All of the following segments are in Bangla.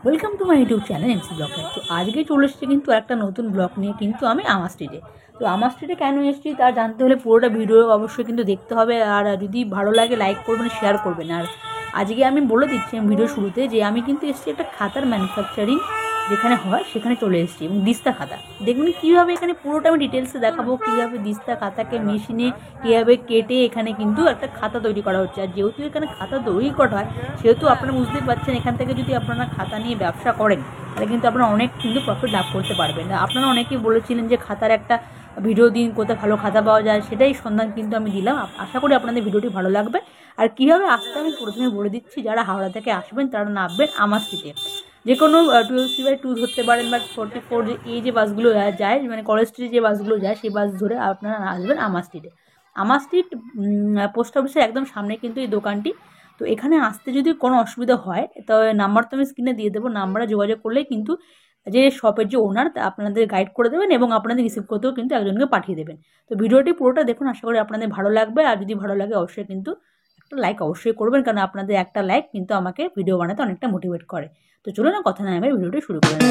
Welcome to my YouTube channel MC blogger. তো আজকে চলে এসেছি কিন্তু একটা নতুন ব্লগ নিয়ে, কিন্তু আমি আমার স্ট্রিটে। তো আমার স্ট্রিটে কেন এসেছি তার জানতে হলে পুরোটা ভিডিও অবশ্যই কিন্তু দেখতে হবে, আর যদি ভালো লাগে লাইক করবেন, শেয়ার করবেন। আর আজকে আমি বলে দিচ্ছি ভিডিও শুরুতে যে আমি কিন্তু এসেছি একটা খাতার ম্যানুফ্যাকচারিং যেখানে হয় সেখানে চলে এসেছি, এবং দিস্তা খাতা দেখবেন কীভাবে এখানে পুরোটা আমি ডিটেলসে দেখাবো, কীভাবে দিস্তা খাতাকে মেশিনে কীভাবে কেটে এখানে কিন্তু একটা খাতা তৈরি করা হচ্ছে। আর যেহেতু এখানে খাতা তৈরি করা হয় সেহেতু আপনারা বুঝতেই পারছেন, এখান থেকে যদি আপনারা খাতা নিয়ে ব্যবসা করেন তাহলে কিন্তু আপনারা অনেক কিন্তু প্রফিট লাভ করতে পারবেন। আপনারা অনেকেই বলেছিলেন যে খাতার একটা ভিডিও দিন, কোথায় ভালো খাতা পাওয়া যায়, সেটাই সন্ধান কিন্তু আমি দিলাম। আশা করি আপনাদের ভিডিওটি ভালো লাগবে। আর কীভাবে আসতে আমি প্রথমে বলে দিচ্ছি, যারা হাওড়া থেকে আসবেন তারা নামবেন আমার স্ট্রিটে। যে কোনো 12C/2 ধরতে পারেন, বা 44 যে বাসগুলো যায়, মানে কলেজ স্ট্রিটে যে বাসগুলো যায় সেই বাস ধরে আপনারা আসবেন আমার স্ট্রিটে। আমার স্ট্রিট পোস্ট অফিসের একদম সামনে কিন্তু এই দোকানটি। তো এখানে আসতে যদি কোনো অসুবিধা হয় তবে নাম্বার তো আমি স্ক্রিনে দিয়ে দেবো, নাম্বারে যোগাযোগ করলেই কিন্তু যে শপের যে ওনার আপনাদের গাইড করে দেবেন এবং আপনাদের রিসিভ করতেও কিন্তু একজনকে পাঠিয়ে দেবেন। তো ভিডিওটি পুরোটা দেখুন, আশা করি আপনাদের ভালো লাগবে। আর যদি ভালো লাগে অবশ্যই কিন্তু একটা লাইক অবশ্যই করবেন, কারণ আপনাদের একটা লাইক কিন্তু আমাকে ভিডিও বানাতে অনেকটা মোটিভেট করে। তো চলুন না কথা না আমি ভিডিওটি শুরু করে নেব।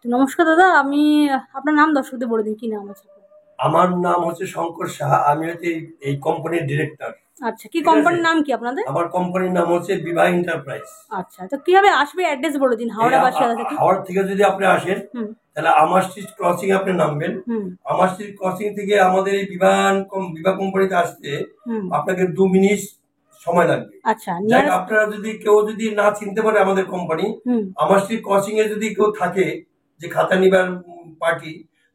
নমস্কার দাদা, আমি আপনার নাম দর্শকদের বলে দিন, কি নাম আছে? আমার নাম হচ্ছে শঙ্কর সাহা, আমি হচ্ছে এই কোম্পানির ডিরেক্টর। আচ্ছা, কি কোম্পানির নাম কি আপনাদের? আমার কোম্পানির নাম হচ্ছে বিবাহ এন্টারপ্রাইজ। আচ্ছা, তো কিভাবে আসবে অ্যাড্রেস বলে দিন। হাওড়া বা শিয়ালদা থেকে? হাওড়া থেকে যদি আপনি আসেন তাহলে আমার স্ট্রিট ক্রসিং আপনি নামবেন। আমার স্ট্রিট ক্রসিং থেকে আমাদের এই বিবাহ কোম্পানিতে আসতে আপনাকে 2 মিনিট সময় লাগবে। আচ্ছা, আপনারা যদি কেউ যদি না চিনতে পারে আমাদের কোম্পানি, আমার স্ট্রিট ক্রসিং এ যদি কেউ থাকে যে খাতা নিবার পার্টি,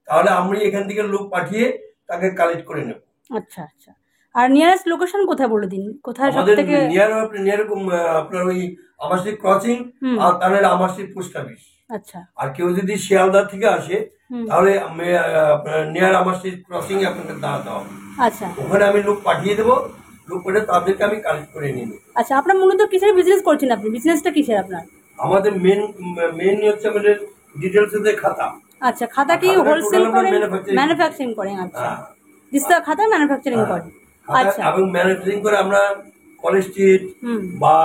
তাহলে আমি এখান থেকে লোক পাঠিয়ে তাকে কালেক্ট করে নেব। আচ্ছা আচ্ছা, আর নিয়ারেস্ট লোকেশন কোথায় বলে দিন, কোথায় সবথেকে নিয়ার আপনার ওই আমার স্ট্রিট ক্রসিং আর তাহলে আমার স্ট্রিট পোস্ট অফিস। আচ্ছা, আর কেউ যদি শিয়ালদা থেকে আসে তাহলে নিয়ার আমার স্ট্রিট ক্রসিং এ আপনাকে দাঁড়াতে হবে। আচ্ছা, ওখানে আমি লোক পাঠিয়ে দেবো, লোক করে তাদেরকে আমি কালেক্ট করে নিব। আচ্ছা, আপনার মূলত কিসের বিজনেস করছেন? আপনি বিজনেসটা কিসের আপনার? আমাদের মেন হচ্ছে আমাদের ডিটেলস এর খাতা। আচ্ছা, খাতা কি হোলসেল করেন, ম্যানুফ্যাকচারিং করেন? আচ্ছা, দিস্তা খাতা ম্যানুফ্যাকচারিং করেন। আচ্ছা, এবং ম্যানুফ্যাকচারিং করে আমরা কলেজ স্ট্রিট বা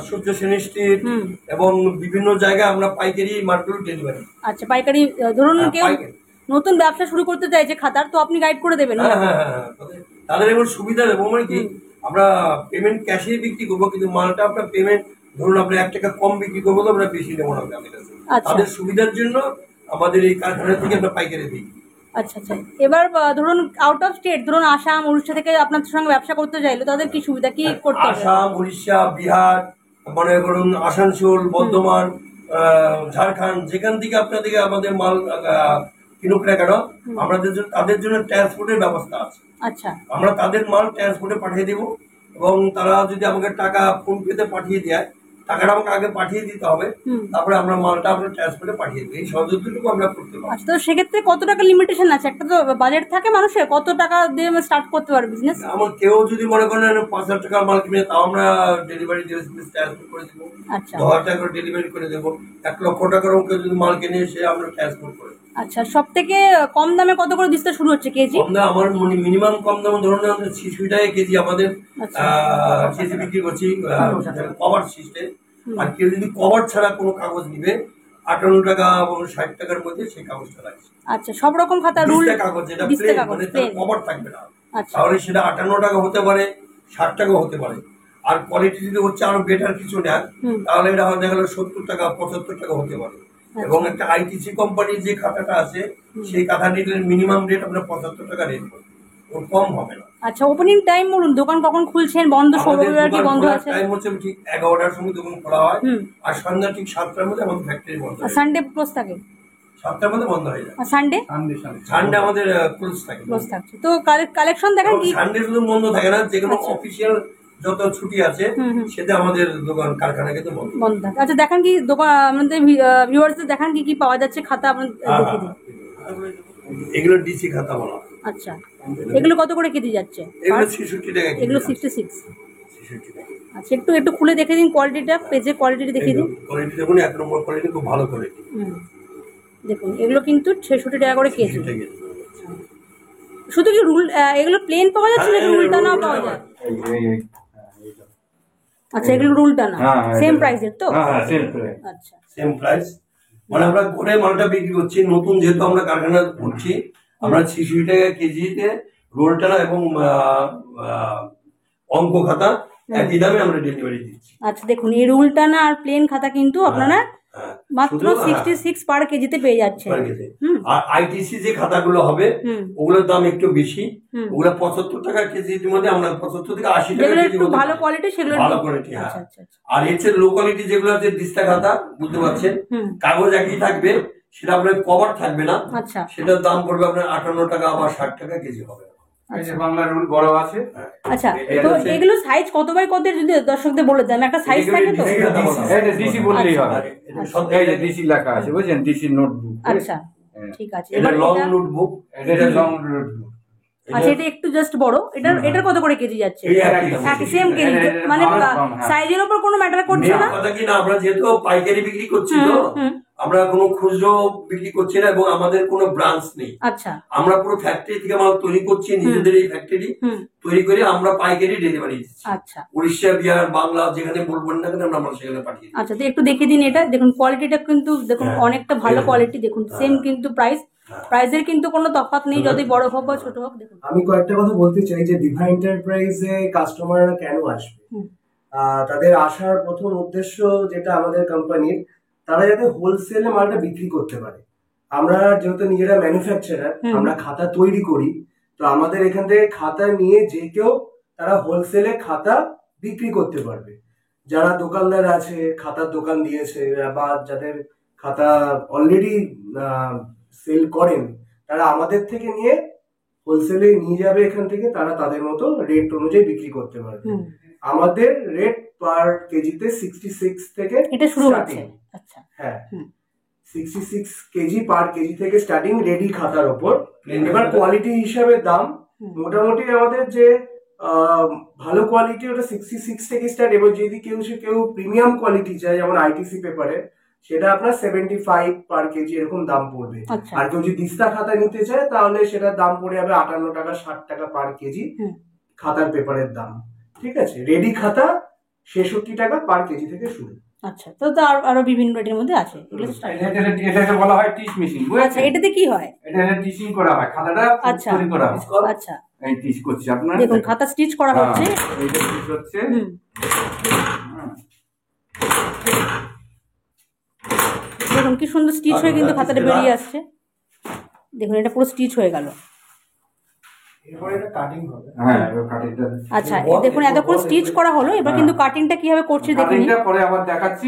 সূর্য সেন স্ট্রিট এবং বিভিন্ন জায়গায় আমরা পাইকারি মালগুলো ডেলিভারি। আচ্ছা, পাইকারি। ধরুন কেউ নতুন ব্যবসা শুরু করতে চাইছে খাতার, তো আপনি গাইড করে দেবেন? হ্যাঁ, তাদের এবার সুবিধা দেবো, মানে কি আমরা পেমেন্ট ক্যাশে বিক্রি করবো, কিন্তু মালটা আপনার পেমেন্ট ধরুন আমরা 1 টাকা কম বিক্রি করবো, তো আমরা বেশি নেবো না আমাদের কাছে। তাদের সুবিধার জন্য আমাদের এই কারখানা থেকে আমরা পাইকারি দিই। আচ্ছা আচ্ছা, এবার ধরুন আউট অফ স্টেট, ধরুন আসাম, উড়িষ্যা থেকে আপনার সঙ্গে ব্যবসা করতে চাইলো, তাদের কি সুবিধা, কি করতে হবে? আসাম, উড়িষ্যা, বিহার, মনে করুন আসানসোল, বর্ধমান, ঝাড়খণ্ড, যেখান থেকে আপনাদেরকে আমাদের মাল কিনুক না কেন, আমাদের তাদের জন্য ট্রান্সপোর্টের ব্যবস্থা আছে। আচ্ছা, আমরা তাদের মাল ট্রান্সপোর্টে পাঠিয়ে দেবো, এবং তারা যদি আমাকে টাকা ফোন পেতে পাঠিয়ে দেয়, টাকাটা আমাকে আগে পাঠিয়ে দিতে হবে, তারপরে আমরা মালটা আমরা ট্রান্সপোর্টে পাঠিয়ে দিই। এই সহযোগিতাটুকু আমরা করতে পারি। আচ্ছা, তো সেক্ষেত্রে কত টাকা লিমিটেশন আছে? একটা তো বাজেট থাকে মানুষের, কত টাকা দিয়ে স্টার্ট করতে পারে বিজনেস? আমার কেউ যদি মনে করেন 5,000 টাকার মাল কিনে, তাও আমরা ডেলিভারি ট্রান্সফার করে দেবো। আচ্ছা, 10,000 টাকা করে ডেলিভারি করে দেবো। 1 লক্ষ টাকার কেউ যদি মাল কিনে, সে আমরা ট্রান্সফার করে। আচ্ছা, সব থেকে কম দামে কত করে দিস্তা শুরু হচ্ছে কেজি? কম দাম আমার মিনিমাম কম দাম ধরুন 60 টাকা কেজি আমাদের কেজি বিক্রি করছি কভার সিস্টেম। আর কেউ যদি কভার ছাড়া কোনো কাগজ নিবে 58 টাকা এবং 60 টাকার মধ্যে সেই কাগজটা লাগছে। আচ্ছা, সব রকম খাতা রুল কাগজ যেটা ডিসপ্লে প্লেন কাগজ মানে প্লেন। কভার থাকবে না, আচ্ছা, তাহলে সেটা 58 টাকা হতে পারে, 60 টাকা হতে পারে। আর কোয়ালিটি যদি হচ্ছে আরো বেটার কিছু নেয় তাহলে এটা হয়তো দেখা গেল 70 টাকা 75 টাকা হতে পারে। এবং একটা আইটিসি কোম্পানির যে খাতাটা আছে সেই খাতা নিলে মিনিমাম রেট আপনার 75 টাকা রেট পড়বে, ওর কম হবে না। আচ্ছা, ওপেনিং টাইম বলুন, দোকান কখন খুলছেন, বন্ধ রবিবার কি বন্ধ আছে? টাইম হচ্ছে ঠিক 11টার সময় দোকান খোলা হয়, আর সন্ধ্যা ঠিক 7টার মধ্যে আমাদের ফ্যাক্টরি বন্ধ হয়। সানডে ক্লোজ থাকে? 7টার মধ্যে বন্ধ হয়ে যায়। আর সানডে? সানডে আমাদের ক্লোজ থাকে। ক্লোজ থাকছে। তো কালেকশন দেখেন কি? সানডে শুধু বন্ধ থাকে না, যেগুলো অফিসিয়াল যত ছুটি আছে সেটা আমাদের দোকান কারখানা কিন্তু বন্ধ থাকে। আচ্ছা, দেখেন কি দোকান আমাদের ভিউয়ার্সদের দেখান কি কি পাওয়া যাচ্ছে খাতা আপনাদের দেখিয়ে দিন। এগুলো ডিসি খাতা বলা। আচ্ছা, এগুলো কত করে কেজি যাচ্ছে? এগুলো 66 টাকা। এগুলো 66। 66 টাকা। আচ্ছা, একটু খুলে দেখে দিন কোয়ালিটিটা, পেজে কোয়ালিটি দেখিয়ে দিন। কোয়ালিটি দেখুন, এক নম্বর কোয়ালিটি, খুব ভালো কোয়ালিটি। দেখুন এগুলো কিন্তু 66 টাকা করে কেজি। শুধু কি রুল এগুলো প্লেন পাওয়া যাচ্ছে নাকি রুলটানাও পাওয়া যায়? আচ্ছা, এগুলো রুলটানা সেম প্রাইসের তো? হ্যাঁ, সেম প্রাইস। আচ্ছা, সেম প্রাইস। মানে আমরা ঘরে মালটা বিক্রি করছি, নতুন যেহেতু আমরা কারখানা করছি, আমরা 66 টাকা কেজিতে রোলটানা এবং অঙ্ক খাতা একই দামে আমরা ডেলিভারি দিচ্ছি। আচ্ছা, দেখুন এই রুলটানা আর প্লেন খাতা কিন্তু আপনারা মাত্র 66 পার কেজিতে পেয়ে যাচ্ছেন। আর আইটিসি যে খাতাগুলো হবে ওগুলোর দাম একটু বেশি, ওগুলো 75 টাকা কেজির মধ্যে আমরা 75 থেকে 80 টাকা কেজি। একটু ভালো কোয়ালিটি সেগুলো ভালো কোয়ালিটি। আর এর চেয়ে লো কোয়ালিটি যেগুলো আছে দিস্তা খাতা, বুঝতে পারছেন, কাগজ একই থাকবে, সেটা আপনার কভার থাকবে না। আচ্ছা, সেটার দাম পড়বে আপনার 58 টাকা বা 60 টাকা কেজি হবে। বাংলা রুল বড় আছে। আচ্ছা, তো এগুলো সাইজ কত বাই কত যদি দর্শকদের বলে দেন, একটা সাইজ থাকে তো? এটা ডিসি বললেই হবে। এই যে ডিসি লেখা আছে, বুঝছেন, ডিসি নোটবুক। আচ্ছা, ঠিক আছে। এটা লং নোটবুক, এটা লং নোটবুক। আচ্ছা, এটা একটু জাস্ট বড়। এটার কত করে কেজি যাচ্ছে? একই সেম কেজি, মানে সাইজের উপর কোনো ম্যাটার করছে না। কথা কি না, আমরা যেহেতু পাইকারি বিক্রি করছি তো আমরা কোনো খুচরো বিক্রি করছি না এবং আমাদের কোনো ব্রাঞ্চ নেই। আচ্ছা, আমরা পুরো ফ্যাক্টরি থেকে মাল তৈরি করছি, নিজেদের এই ফ্যাক্টরি তৈরি করে আমরা পাইকারি ডেলিভারি দিচ্ছি। আচ্ছা, উড়িষ্যা, বিহার, বাংলা যেখানে বলবেন না কেন আমরা সেখানে পাঠিয়ে দিই। আচ্ছা, তো একটু দেখিয়ে দিন এটা। দেখুন কোয়ালিটিটা কিন্তু দেখুন অনেকটা ভালো কোয়ালিটি। দেখুন সেম কিন্তু প্রাইসের কিন্তু কোনো তফাৎ নেই, যদি বড় হোক বা ছোট হোক। দেখুন আমি কয়েকটা কথা বলতে চাই যে দিভা এন্টারপ্রাইজে কাস্টমাররা কেন আসবে। তাদের আসার প্রথম উদ্দেশ্য যেটা আমাদের কোম্পানির, তারা যাতে হোলসেলে মালটা বিক্রি করতে পারে। আমরা যেহেতু নিজেরা ম্যানুফ্যাকচারার, আমরা খাতা তৈরি করি, তো আমাদের এখান থেকে খাতা নিয়ে যে কেউ তারা হোলসেলে খাতা বিক্রি করতে পারবে। যারা দোকানদার আছে, খাতার দোকান দিয়েছে বা যাদের খাতা অলরেডি সেল করেন, তারা আমাদের থেকে নিয়ে হোলসেলে নিয়ে যাবে এখান থেকে, তারা তাদের মতো রেট অনুযায়ী বিক্রি করতে পারবে। আমাদের রেট পার কেজিতে 66 থেকে এটা শুরু হচ্ছে। আচ্ছা, হ্যাঁ, 66 কেজি পার কেজি থেকে স্টার্টিং রেডি খাতার উপর। এবার কোয়ালিটি হিসাবে দাম মোটামুটি আমাদের যে ভালো কোয়ালিটি ওটা 66 থেকে স্টার্ট। এবার যদি কেউ প্রিমিয়াম কোয়ালিটি চায়, যেমন আইটিসি পেপারে, সেটা আপনার 75 পার কেজি এরকম দাম পড়বে। আর কেউ যদি দিস্তা খাতা নিতে চায় তাহলে সেটার দাম পড়ে যাবে 58 টাকা 60 টাকা পার কেজি খাতার পেপারের দাম। ঠিক আছে, রেডি খাতা 66 টাকা পার কেজি থেকে শুরু। আচ্ছা, তো আরো বিভিন্ন রেটের মধ্যে আছে। এটাকে বলা হয় টিচ মেশিন। আচ্ছা, এটাতে কি হয়? এটা টিচিং করা হয়, খাতাটা তৈরি করা হয়। আচ্ছা, এই টিচ করছি আপনার। দেখুন খাতা স্টিচ করা হচ্ছে। এইটা টিচ হচ্ছে। দেখুন কি সুন্দর স্টিচ হয়ে কিন্তু খাতাটা বেরিয়ে আসছে। দেখুন এটা পুরো স্টিচ হয়ে গেল। আচ্ছা, দেখুন এতক্ষণ স্টিচ করা হলো, এবার কিন্তু কাটিংটা কিভাবে করছে দেখুন। পরে আবার দেখাচ্ছি।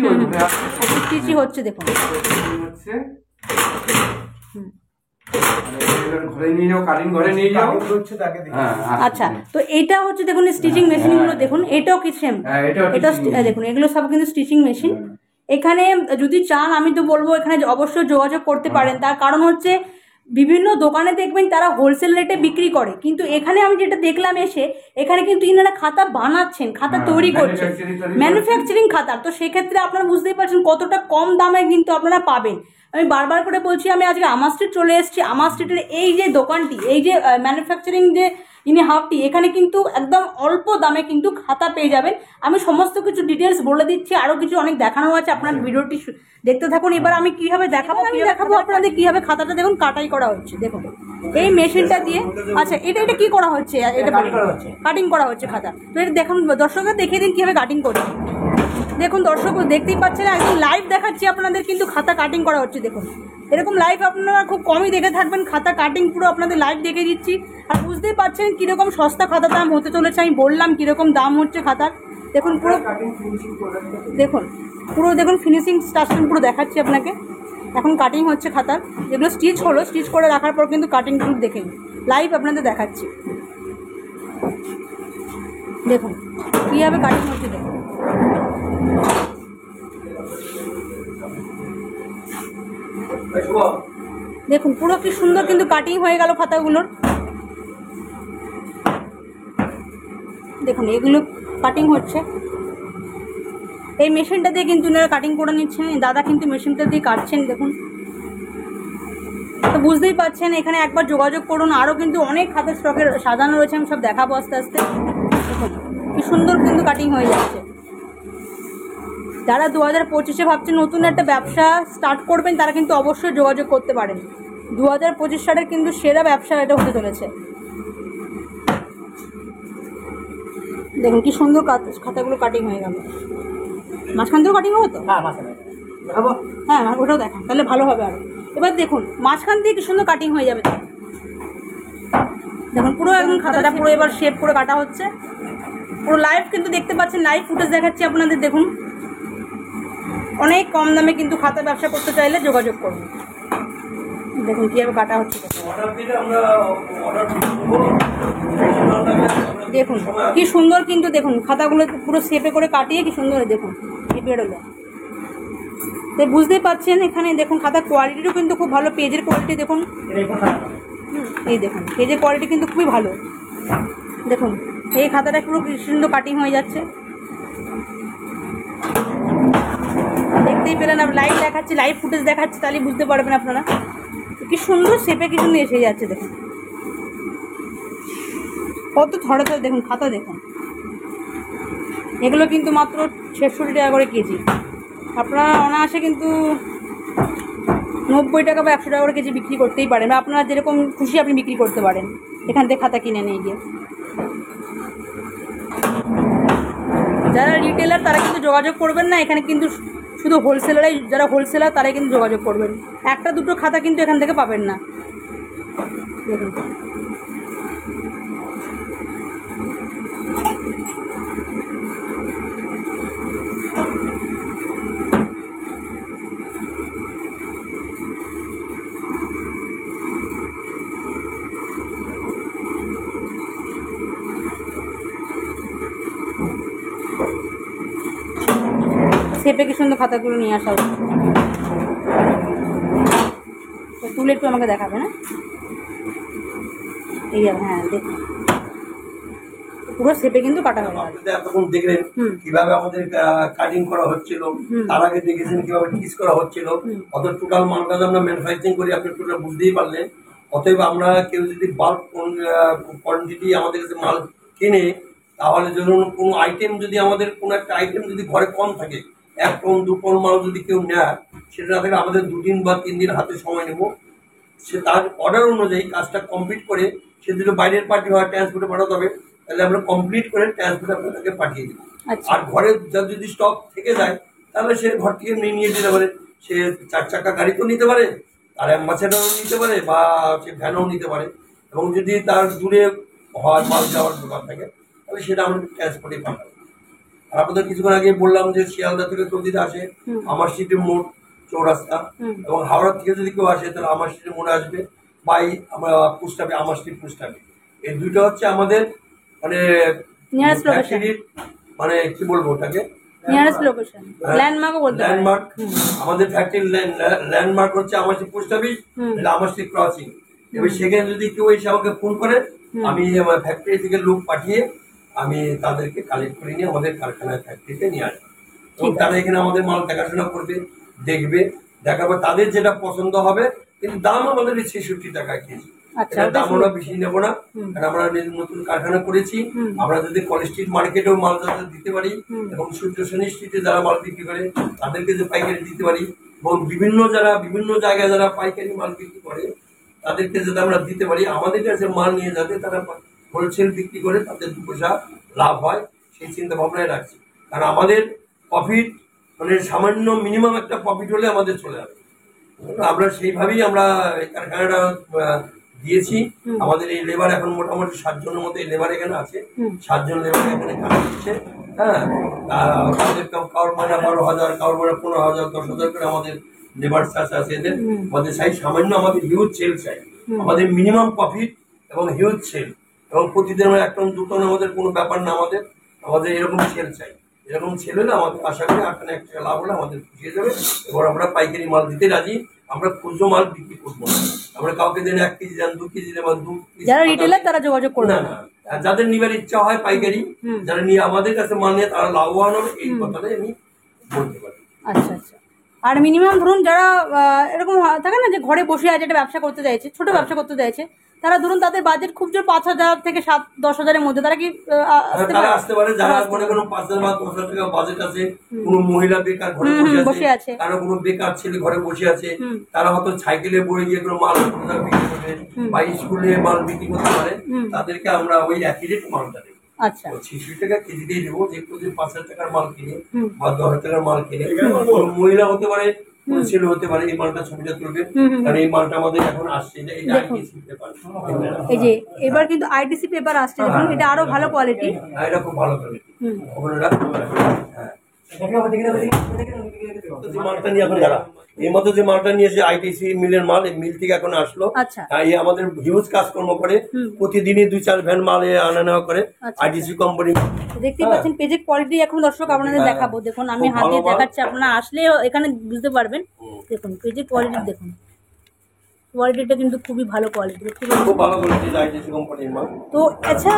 স্টিচই হচ্ছে, দেখুন হচ্ছে। ঘরে নিয়ে যাও, কাটিং ঘরে নিয়ে যাও। আচ্ছা, তো এইটা হচ্ছে দেখুন স্টিচিং মেশিন গুলো। দেখুন এটাও কি সেম? এটা দেখুন এগুলো সব কিন্তু স্টিচিং মেশিন। এখানে যদি চান আমি তো বলবো এখানে অবশ্যই যোগাযোগ করতে পারেন। তার কারণ হচ্ছে বিভিন্ন দোকানে দেখবেন তারা হোলসেল রেটে বিক্রি করে, কিন্তু এখানে আমি যেটা দেখলাম এসে, এখানে কিন্তু ইনারা খাতা বানাচ্ছেন, খাতা তৈরি করছেন, ম্যানুফ্যাকচারিং খাতা। তো সেক্ষেত্রে আপনারা বুঝতেই পারছেন কতটা কম দামে কিন্তু আপনারা পাবেন। আমি বারবার করে বলছি, আমি আজকে আমার স্ট্রিট চলে এসেছি। আমার স্ট্রিটের এই যে দোকানটি, এই যে ম্যানুফ্যাকচারিং যে ইনি হাফটি। এখানে কিন্তু একদম অল্প দামে কিন্তু খাতা পেয়ে যাবেন। আমি সমস্ত কিছু ডিটেলস বলে দিচ্ছি, আরও কিছু অনেক দেখানো আছে, আপনার ভিডিওটি দেখতে থাকুন। এবার আমি কিভাবে দেখাবো আপনাদের কিভাবে খাতাটা দেখুন কাটাই করা হচ্ছে। দেখুন এই মেশিনটা দিয়ে, আচ্ছা এটা কি করা হচ্ছে, এটা কাটিং করা হচ্ছে খাতা। তো এটা দেখুন, দর্শকদের দেখিয়ে দিন কিভাবে কাটিং করছে। দেখুন দর্শক দেখতেই পাচ্ছেন, একদম লাইভ দেখাচ্ছি আপনাদের, কিন্তু খাতা কাটিং করা হচ্ছে। দেখুন এরকম লাইভ আপনারা খুব কমই দেখে থাকবেন, খাতা কাটিং পুরো আপনাদের লাইভ দেখে দিচ্ছি। আর বুঝতেই পারছেন কীরকম সস্তা খাতার দাম হতে চলেছে, আমি বললাম কীরকম দাম হচ্ছে খাতার। দেখুন পুরো দেখুন ফিনিশিং স্টার্টিং পুরো দেখাচ্ছি আপনাকে। এখন কাটিং হচ্ছে খাতার, যেগুলো স্টিচ হলো, স্টিচ করে রাখার পর কিন্তু কাটিং দেখে লাইভ আপনাদের দেখাচ্ছি। দেখুন কীভাবে কাটিং হচ্ছে, দেখুন দেখুন পুরো কি সুন্দর কিন্তু কাটিং হয়ে গেল খাতাগুলোর। দেখুন এগুলো কাটিং হচ্ছে, এই মেশিনটা দিয়ে কিন্তু ওনারা কাটিং করে নিচ্ছেন। দাদা কিন্তু মেশিনটা দিয়ে কাটছেন। দেখুন তো বুঝতেই পারছেন, এখানে একবার যোগাযোগ করুন। আরও কিন্তু অনেক খাতার স্টকের সাজানো রয়েছে, আমি সব দেখাবো আস্তে আস্তে। দেখুন কি সুন্দর কিন্তু কাটিং হয়ে যাচ্ছে। যারা 2025-এ ভাবছেন নতুন একটা ব্যবসা স্টার্ট করবেন, তারা কিন্তু অবশ্যই যোগাযোগ করতে পারেন। 2025 সালের কিন্তু সেরা ব্যবসা এটা হতে চলেছে। দেখুন কি সুন্দর খাতাগুলো কাটিং হয়ে গেল। মাঝখান থেকেও কাটিং হবে তো? হ্যাঁ ওটাও দেখান, তাহলে ভালো হবে আরো। এবার দেখুন মাঝখান দিয়ে কি সুন্দর কাটিং হয়ে যাবে। দেখুন পুরো একদম খাতাটা পুরো এবার শেপ করে কাটা হচ্ছে। পুরো লাইভ কিন্তু দেখতে পাচ্ছেন, লাইভ ফুটেজ দেখাচ্ছি আপনাদের। দেখুন অনেক কম দামে কিন্তু খাতা ব্যবসা করতে চাইলে যোগাযোগ করুন। দেখুন কীভাবে কাটা হচ্ছে। দেখুন কি সুন্দর কিন্তু, দেখুন খাতাগুলো পুরো শেপে করে কাটিয়ে কি সুন্দর দেখুন এই বেরোলো। তো বুঝতেই পারছেন এখানে দেখুন খাতার কোয়ালিটিও কিন্তু খুব ভালো, পেজের কোয়ালিটি দেখুন। এই দেখুন পেজের কোয়ালিটি কিন্তু খুবই ভালো। দেখুন এই খাতাটা পুরো কি সুন্দর কাটিং হয়ে যাচ্ছে, দেখতেই পেলেন। আর লাইভ দেখাচ্ছি, লাইভ ফুটেজ দেখাচ্ছি, তাহলে বুঝতে পারবেন আপনারা কি সুন্দর শেপে কি সুন্দর এসে যাচ্ছে। দেখুন কত ধরে ধরে দেখুন খাতা। দেখুন এগুলো কিন্তু মাত্র 66 টাকা করে কেজি। আপনারা অনায়াসে কিন্তু 90 টাকা বা 100 টাকা করে কেজি বিক্রি করতেই পারেন, বা আপনারা যেরকম খুশি আপনি বিক্রি করতে পারেন এখান থেকে খাতা কিনে নিয়ে গিয়ে। যারা রিটেলার তারা কিন্তু যোগাযোগ করবেন না, এখানে কিন্তু শুধু হোলসেলারাই, যারা হোলসেলার তারাই কিন্তু যোগাযোগ করবেন। একটা দুটো খাতা কিন্তু এখান থেকে পাবেন না। দেখুন শেপে কি সুন্দর খাতাগুলো নিয়ে আসা হচ্ছে। তুলে একটু আমাকে দেখাবে না? এই হ্যাঁ দেখুন পুরো শেপে কিন্তু কাটা হবে। এতক্ষণ দেখলেন কিভাবে আমাদের কাটিং করা হচ্ছিল, তার আগে দেখেছেন কিভাবে টিচ করা হচ্ছিল। অত টোটাল মালটা আমরা ম্যানুফ্যাকচারিং করি, আপনি টোটাল বুঝতেই পারলেন। অতএব আমরা কেউ যদি বাল্ক কোয়ান্টিটি আমাদের কাছে মাল কিনে, তাহলে ধরুন কোনো আইটেম যদি আমাদের কোনো একটা আইটেম যদি ঘরে কম থাকে, 1 টন 2 টন মাল যদি কেউ নেয়, সেটা না থেকে আমাদের 2 দিন বা 3 দিন হাতে সময় নেব। সে তার অর্ডার অনুযায়ী কাজটা কমপ্লিট করে, সে যদি বাইরের পার্টি হয় ট্রান্সপোর্টে পাঠাতে হবে, তাহলে আমরা কমপ্লিট করে ট্রান্সপোর্টে আপনাদেরকে পাঠিয়ে দেবো। আর ঘরে যদি স্টক থেকে যায়, তাহলে সে ঘর থেকে নিয়ে যেতে পারে। সে 4 চাকা গাড়ি তো নিতে পারে, আর অ্যাম্বাসেডারও নিতে পারে, বা সে ভ্যানও নিতে পারে। এবং যদি তার দূরে হয় মাল যাওয়ার দোকান থাকে, তাহলে সেটা আমরা ট্রান্সপোর্টে পাঠাবো। আর আপনাদের কিছুক্ষণ আগে বললাম যে শিয়ালদা থেকে কেউ যদি আসে, আমার সিটি মোড় চৌরাস্তা, এবং হাওড়া থেকে যদি কেউ আসে তাহলে আমার সিটি মোড়ে আসবে, বাই আমরা পুস্টাবে, আমার স্ট্রিট পুস্টাবে। এই দুইটা হচ্ছে আমাদের মানে ফ্যাক্টরির, মানে কি বলবো ওটাকে, ল্যান্ডমার্ক। আমাদের ফ্যাক্টরির ল্যান্ডমার্ক হচ্ছে আমার স্ট্রিট পোস্ট অফিস, আমার স্ট্রিট ক্রসিং। এবার সেখানে যদি কেউ এসে আমাকে ফোন করে, আমি আমার ফ্যাক্টরি থেকে লোক পাঠিয়ে আমি তাদেরকে কালেক্ট করে নিয়ে আমাদের কারখানায় ফ্যাক্টরিতে নিয়ে আসবো। এবং তারা এখানে আমাদের মাল দেখাশোনা করবে, দেখবে, দেখাবো, তাদের যেটা পছন্দ হবে। কিন্তু দাম আমাদের 66 টাকা কেজি। আচ্ছা, এটার ওটা দাম আমরা বেশি নেবো না, কারণ আমরা নতুন কারখানা করেছি। আমরা যদি কলেজ স্ট্রিট মার্কেটেও মাল যাতে দিতে পারি এবং সূর্য সেনী স্ট্রিটে যারা মাল বিক্রি করে তাদেরকে যে পাইকারি দিতে পারি, এবং বিভিন্ন জায়গায় যারা পাইকারি মাল বিক্রি করে তাদেরকে যাতে আমরা দিতে পারি, আমাদের কাছে মাল নিয়ে যাতে তারা হোলসেল বিক্রি করে তাদের 2 পয়সা লাভ হয়, সেই চিন্তা ভাবনায় রাখছি। কারণ আমাদের প্রফিট মানে সামান্য মিনিমাম একটা প্রফিট হলে আমাদের চলে যাবে। আমরা সেইভাবেই আমরা এই কারখানাটা দিয়েছি। আমাদের এই লেবার এখন মোটামুটি 7 জনের মতো এই লেবার এখানে আছে, 7 জন লেবার এখানে কাজ করছে। হ্যাঁ, আমাদের কারোর মাইনা 12,000, কারোর মাইনা 15,000, 10,000 করে আমাদের লেবার চার্জ আছে এদের। আমাদের চাই সামান্য, আমাদের হিউজ সেল চাই, আমাদের মিনিমাম প্রফিট এবং হিউজ সেল, এবং প্রতিদিন আমরা 1 টন 2 টন আমাদের কোনো ব্যাপার না, আমাদের এরকম সেল চাই। এরকম সেল হলে আমাদের আশা করি 8 টাকা 1 টাকা লাভ হলে আমাদের খুশি হয়ে যাবে। এবার আমরা পাইকারি মাল দিতে রাজি, আমরা খুচরো মাল বিক্রি করবো না। আমরা কাউকে দেন 1 কেজি দেন, 2 কেজি দেন, 2 যারা রিটেলার তারা যোগাযোগ করবে না না, আর যাদের নিবার ইচ্ছা হয় পাইকারি, যারা নিয়ে আমাদের কাছে মাল নিয়ে তারা লাভবান হবে, এই কথাটাই আমি বলতে পারি। আচ্ছা আচ্ছা। আর মিনিমাম ধরুন যারা এরকম থাকে না যে ঘরে বসে আছে, একটা ব্যবসা করতে চাইছে, ছোট ব্যবসা করতে চাইছে, তারা ধরুন তাদের বাজেট খুব জোর 5,000 থেকে 7-10,000 মধ্যে, তারা কি তারা আসতে পারে। যারা মনে করুন 5,000 বা 10,000 টাকা বাজেট আছে, কোনো মহিলা বেকার ঘরে বসে আছে, কারো কোনো বেকার ছেলে ঘরে বসে আছে, তারা হয়তো সাইকেলে বয়ে গিয়ে কোনো মাল বিক্রি করবে বা স্কুলে মাল বিক্রি করতে পারে, তাদেরকে আমরা ওই একই রেট মালটা দেবো। আচ্ছা, 60 টাকা কেজি দিয়ে দেবো। যে প্রতি 5,000 টাকার মাল কিনে বা 10,000 টাকার মাল কিনে, মহিলা হতে পারে, কোনো ছেলে হতে পারে, এই মালটা ছবিটা তুলবে, কারণ এই মালটা আমাদের এখন আসছে। এই যে এবার কিন্তু আইটিসি পেপার আসছে, দেখুন এটা আরো ভালো কোয়ালিটি, এটা খুব ভালো কোয়ালিটি। মালটা নিয়ে এখন যারা এই মতো যে মালটা নিয়ে এসে আইটিসি মিলের মাল, এই মিল থেকে এখন আসলো। আচ্ছা, এই আমাদের হিউজ কাজকর্ম করে, প্রতিদিনই 2-4 ভ্যান মাল আনা নেওয়া করে আইটিসি কোম্পানি। দেখতেই পাচ্ছেন পেজের কোয়ালিটি এখন দর্শক আপনাদের দেখাবো। দেখুন আমি হাত দিয়ে দেখাচ্ছি, আপনারা আসলে এখানে বুঝতে পারবেন। দেখুন পেজের কোয়ালিটি দেখুন, কোয়ালিটিটা কিন্তু খুবই ভালো কোয়ালিটি, খুব ভালো কোয়ালিটি আইটিসি কোম্পানির মাল। তো আচ্ছা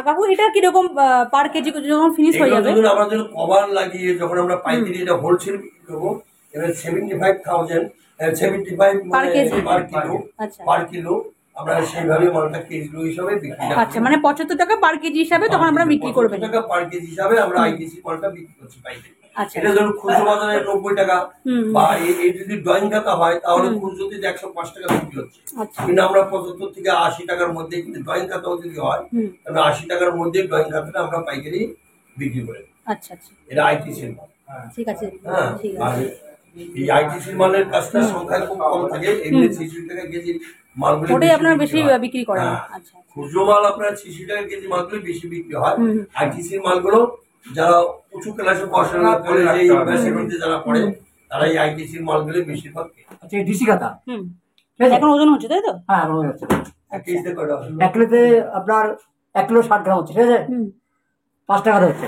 কাকু, এটা কিরকম পার কেজি যখন ফিনিশ হয়ে যাবে? আমরা যখন কভার লাগিয়ে যখন আমরা পাইকারি এটা হোলসেল বিক্রি করবো, এবার 75,000 পার কিলো আমরা সেইভাবে মালটা কেজি হিসাবে বিক্রি করি। আচ্ছা, মানে 75 টাকা পার কেজি হিসাবে তখন আমরা বিক্রি করবো। 75 টাকা পার কেজি হিসাবে আমরা আইটিসি মালটা বিক্রি করছি পাইকারি। আচ্ছা, এটা ধরুন খুচরো বাজারে 90 টাকা, বা এই যদি ড্রয়িং খাতা হয় তাহলে খুচরোতে 105 টাকা বিক্রি হচ্ছে। কিন্তু আমরা 75 থেকে 80 টাকার মধ্যে, কিন্তু ড্রয়িং খাতাও যদি হয় তাহলে 80 টাকার মধ্যে ড্রয়িং খাতাটা আমরা পাইকারি বিক্রি করি। আচ্ছা আচ্ছা, এটা আইটিসি মাল। ঠিক আছে, হ্যাঁ, ঠিক আর আছে। এই আইটিসি মালের কাজটার সংখ্যা খুব কম থাকে, এমনি 60 টাকা কেজি মালগুলো ওটাই আপনারা বেশি বিক্রি করেন। আচ্ছা, খুচরো মাল আপনার 60 টাকা কেজি মালগুলো বেশি বিক্রি হয়। আইটিসি মালগুলো যারা উঁচু ক্লাসে পড়াশোনা করে, যে ইউনিভার্সিটিতে যারা পড়ে, তারা এই আইটিসি মালগুলো বেশিরভাগ। আচ্ছা, ডিসি খাতা এখন ওজন হচ্ছে, তাই তো? হ্যাঁ, এখন হচ্ছে 1 কেজিতে কয়টা হয়? 1 কিলোতে আপনার 1 কিলো 60 গ্রাম হচ্ছে, ঠিক আছে? 5 টাকা হচ্ছে,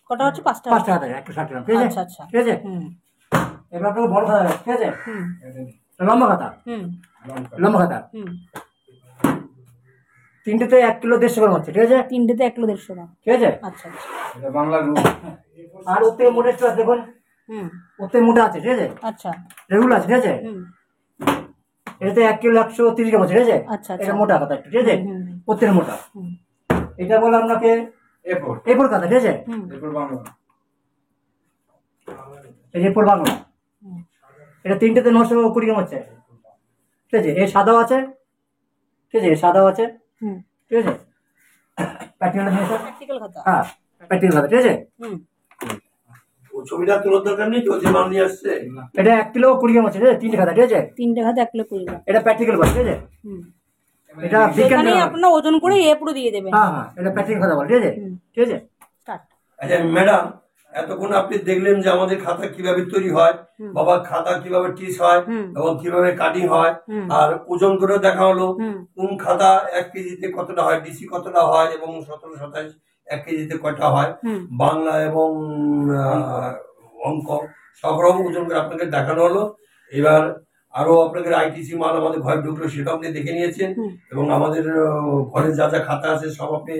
কটা হচ্ছে? 5 টাকা। 5 টাকা থেকে 1 কিলো 60 গ্রাম, ঠিক আছে? আচ্ছা আচ্ছা, ঠিক আছে। এবার আপনাকে বড় খাতা, ঠিক আছে? লম্বা খাতা, লম্বা খাতা 3টেতে 1 কিলো 150 গ্রাম হচ্ছে, ঠিক আছে? 3টেতে 1 কিলো 150 গ্রাম, ঠিক আছে? আচ্ছা আচ্ছা। এটা বাংলা রুল। আর ওর থেকে মোটা একটু আছে, দেখুন ওর থেকে মোটা আছে, ঠিক আছে? আচ্ছা, রেগুলার আছে, ঠিক আছে? এটাতে 1 কিলো 130 গ্রাম আছে, ঠিক আছে? আচ্ছা, এটা মোটা খাতা একটু, ঠিক আছে? ওর থেকে মোটা। এটা বলে আপনাকে এরপর খাতা, ঠিক আছে? এরপর বাংলা। এই এরপর বাংলা, এটা 3টেতে 920 গ্রাম হচ্ছে, ঠিক আছে? এর সাদাও আছে, ঠিক আছে? এর সাদাও আছে, ঠিক আছে? প্র্যাকটিক্যাল নিয়ে স্যার, প্র্যাকটিক্যাল খাতা। হ্যাঁ প্র্যাকটিক্যাল খাতা, ঠিক আছে? ও ছবিটা তোলার দরকার নেই, তো যে মাল নিয়ে আসছে। এটা 1 কিলো 20 গ্রাম আছে, ঠিক আছে? 3টে খাতা, ঠিক আছে? 3টে খাতা 1 কিলো 20 গ্রাম। এটা প্র্যাকটিক্যাল খাতা, ঠিক আছে? এটা বিজ্ঞান, এখানে আপনারা ওজন করে পুরো দিয়ে দেবেন। হ্যাঁ হ্যাঁ, এটা প্র্যাকটিক্যাল খাতা বলে, ঠিক আছে? ঠিক আছে, স্টার্ট। আচ্ছা ম্যাডাম, এতক্ষণ আপনি দেখলেন যে আমাদের খাতা কিভাবে তৈরি হয়, বাবা খাতা কিভাবে টিস হয় এবং কিভাবে কাটিং হয়, আর ওজন করে দেখা হলো কোন খাতা 1 কেজিতে কতটা হয়, ডিসি কতটা হয়, এবং 17-27 1 কেজিতে কয়টা হয়, বাংলা এবং অঙ্ক সব রকম ওজন করে আপনাকে দেখানো হলো। এবার আরো আপনাদের আইটিসি মাল আমাদের ঘরে ঢুকলো, সেটা আপনি দেখে নিয়েছেন, এবং আমাদের ঘরে যা যা খাতা আছে সব আপনি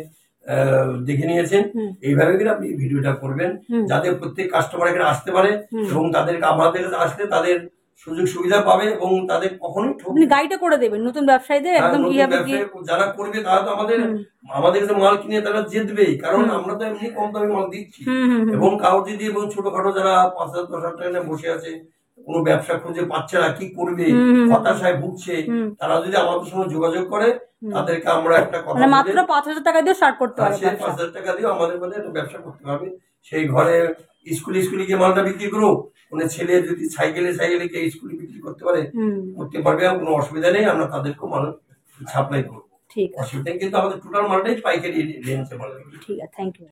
দেখে নিয়েছেন। এইভাবে করে আপনি ভিডিওটা করবেন যাতে প্রত্যেক কাস্টমার এখানে আসতে পারে, এবং তাদেরকে আমাদের কাছে আসলে তাদের সুযোগ সুবিধা পাবে এবং তাদের কখনোই আপনি গাইডটা করে দেবেন নতুন ব্যবসায়ীদের একদম নতুন কিভাবে কি ব্যবসায় যারা করবে তারা তো আমাদের কাছে মাল কিনে তারা জিতবেই, কারণ আমরা তো এমনি কম দামে মাল দিচ্ছি। এবং কাউ যদি এবং ছোটখাটো যারা 5,000-10,000 টাকা নিয়ে বসে আছে, কোনো ব্যবসা খুঁজে পাচ্ছে না, কি করবে, হতাশায় ভুগছে, তারা যদি আমাদের সঙ্গে যোগাযোগ করে তাদেরকে আমরা একটা কথা মানে মাত্র 5,000 টাকা দিয়ে স্টার্ট করতে পারবে সেই 5,000 টাকা দিয়ে আমাদের মধ্যে একটা ব্যবসা করতে পারবে। সেই ঘরে স্কুলে গিয়ে মালটা বিক্রি করো, কোনো ছেলে যদি সাইকেলে গিয়ে স্কুলে বিক্রি করতে পারবে, কোনো অসুবিধা নেই, আমরা তাদেরকেও মাল সাপ্লাই করবো। ঠিক আছে, অসুবিধা, কিন্তু আমাদের টোটাল মালটাই পাইকারি রেঞ্জে মাল। ঠিক আছে, থ্যাংক ইউ।